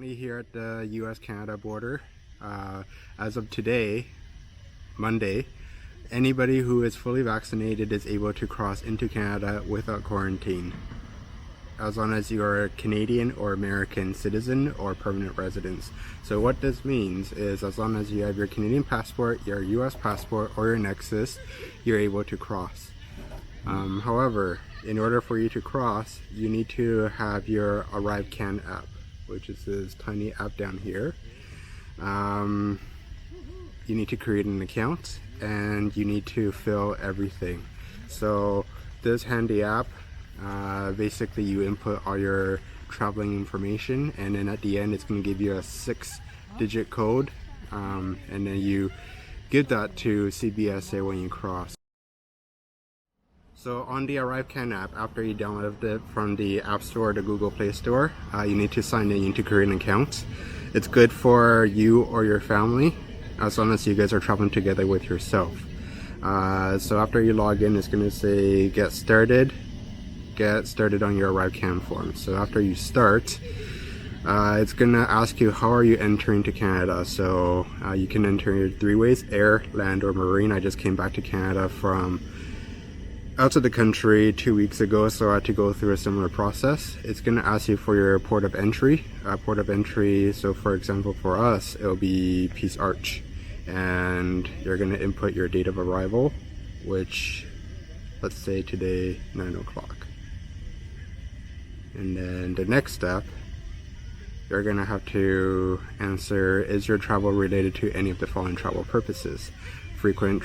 currently here at the US-Canada border. As of today, Monday, anybody who is fully vaccinated is able to cross into Canada without quarantine, as long as you're a Canadian or American citizen or permanent residence. So what this means is, as long as you have your Canadian passport, your US passport, or your Nexus, you're able to cross. However, in order for you to cross, you need to have your ArriveCAN app, which is this tiny app down here. You need to create an account and you need to fill everything. So this handy app, basically you input all your traveling information, and then at the end it's going to give you a 6-digit code, and then you give that to CBSA when you cross. So on the ArriveCAN app, after you download it from the App Store or the Google Play Store, you need to sign in to create an account. It's good for you or your family, as long as you guys are traveling together with yourself. So after you log in, it's going to say get started on your ArriveCAN form. So after you start, it's going to ask you how are you entering to Canada. So you can enter 3 ways: air, land, or marine. I just came back to Canada from out of the country 2 weeks ago, so I had to go through a similar process. It's going to ask you for your port of entry. So for example, for us, it'll be Peace Arch, and you're going to input your date of arrival, which, let's say today, 9 o'clock. And then the next step, you're going to have to answer, is your travel related to any of the following travel purposes: frequent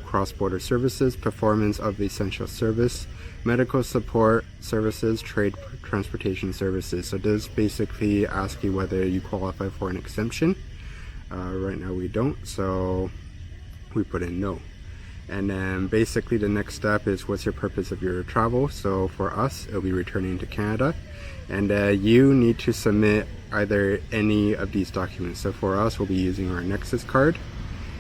cross-border services, performance of essential service, medical support services, trade transportation services. So this basically asks you whether you qualify for an exemption. Right now we don't, so we put in no. And then basically the next step is, what's your purpose of your travel? So for us, it'll be returning to Canada, and you need to submit either any of these documents. So for us, we'll be using our Nexus card,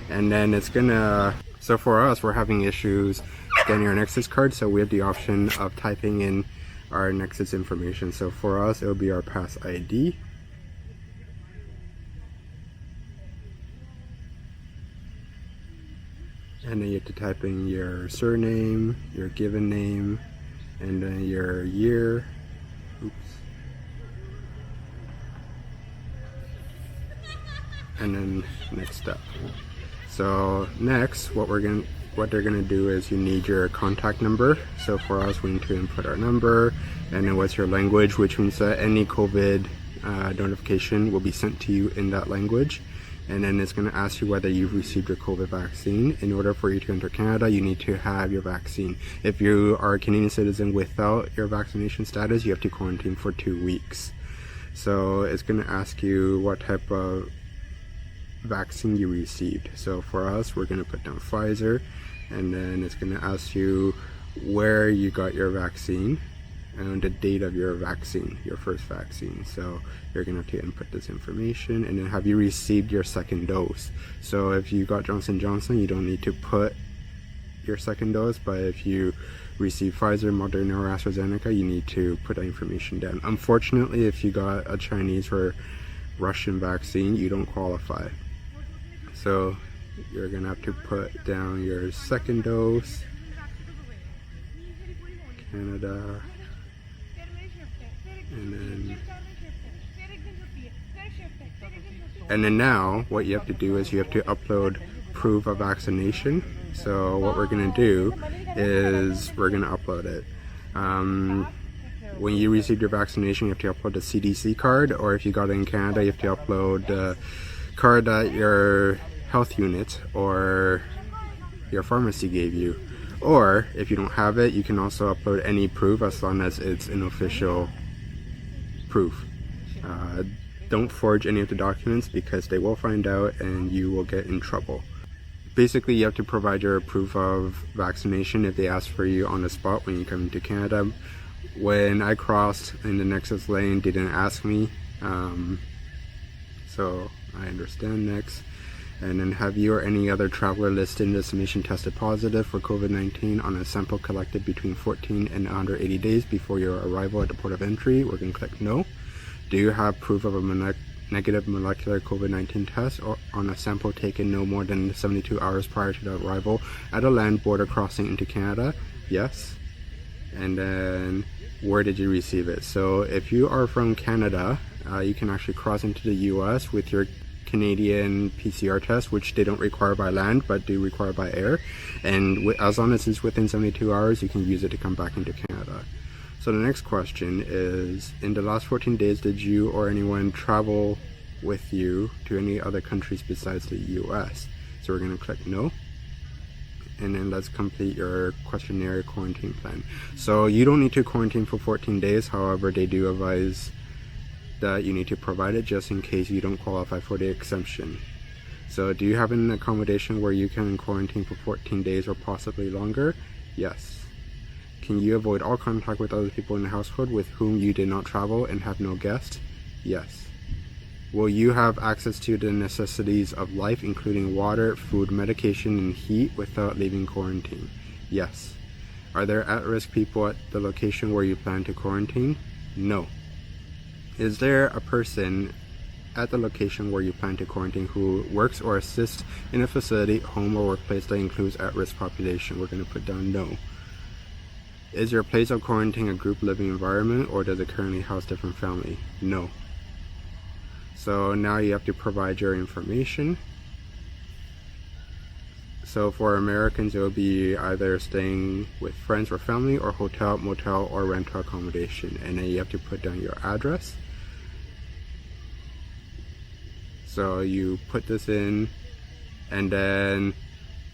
and then it's gonna, so for us, we're having issues scanning our Nexus card, so we have the option of typing in our Nexus information. So for us, it'll be our Pass ID. And then you have to type in your surname, your given name, and then your year. Oops. And then next step. So next, what they're gonna do is, you need your contact number. So for us, we need to input our number, and then what's your language, which means that any COVID notification will be sent to you in that language. And then it's going to ask you whether you've received your COVID vaccine. In order for you to enter Canada, you need to have your vaccine. If you are a Canadian citizen without your vaccination status, you have to quarantine for 2 weeks. So it's going to ask you what type of vaccine you received. So for us, we're going to put down Pfizer, and then it's going to ask you where you got your vaccine and the date of your vaccine, your first vaccine. So you're gonna have to input this information, and then have you received your second dose. So if you got Johnson & Johnson, you don't need to put your second dose, but if you receive Pfizer, Moderna, or AstraZeneca, you need to put that information down. Unfortunately, if you got a Chinese or Russian vaccine, you don't qualify. So you're gonna have to put down your second dose, Canada, and then now what you have to do is you have to upload proof of vaccination. So what we're going to do is we're going to upload it. When you receive your vaccination, you have to upload the CDC card, or if you got it in Canada, you have to upload the card that your health unit or your pharmacy gave you. Or if you don't have it, you can also upload any proof, as long as it's an official proof. Don't forge any of the documents, because they will find out and you will get in trouble. Basically, you have to provide your proof of vaccination if they ask for you on the spot when you come into Canada. When I crossed in the Nexus lane, they didn't ask me, so I understand. Next. And then, have you or any other traveler listed in this nation tested positive for COVID-19 on a sample collected between 14 and 180 days before your arrival at the port of entry? We're going to click no. Do you have proof of a negative molecular COVID-19 test or on a sample taken no more than 72 hours prior to the arrival at a land border crossing into Canada? Yes. And then where did you receive it? So if you are from Canada, you can actually cross into the US with your Canadian PCR test, which they don't require by land but do require by air, and as long as it's within 72 hours you can use it to come back into Canada. So the next question is, in the last 14 days did you or anyone travel with you to any other countries besides the US? So we're going to click no, and then let's complete your questionnaire quarantine plan. So you don't need to quarantine for 14 days, however they do advise that you need to provide it just in case you don't qualify for the exemption. So do you have an accommodation where you can quarantine for 14 days or possibly longer? Yes. Can you avoid all contact with other people in the household with whom you did not travel and have no guests? Yes. Will you have access to the necessities of life, including water, food, medication, and heat without leaving quarantine? Yes. Are there at-risk people at the location where you plan to quarantine? No. Is there a person at the location where you plan to quarantine who works or assists in a facility, home, or workplace that includes at-risk population? We're going to put down no. Is your place of quarantine a group living environment, or does it currently house different family? No. So now you have to provide your information. So for Americans, it will be either staying with friends or family, or hotel, motel, or rental accommodation. And then you have to put down your address. So you put this in, and then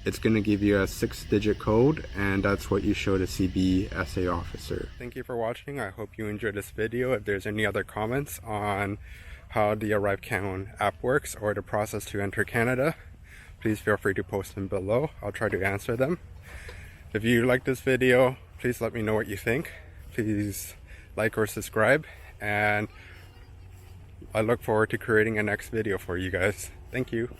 it's going to give you a 6-digit code, and that's what you show the CBSA officer. Thank you for watching. I hope you enjoyed this video. If there's any other comments on how the ArriveCAN app works or the process to enter Canada, please feel free to post them below. I'll try to answer them. If you like this video, please let me know what you think. Please like or subscribe, and I look forward to creating a next video for you guys. Thank you.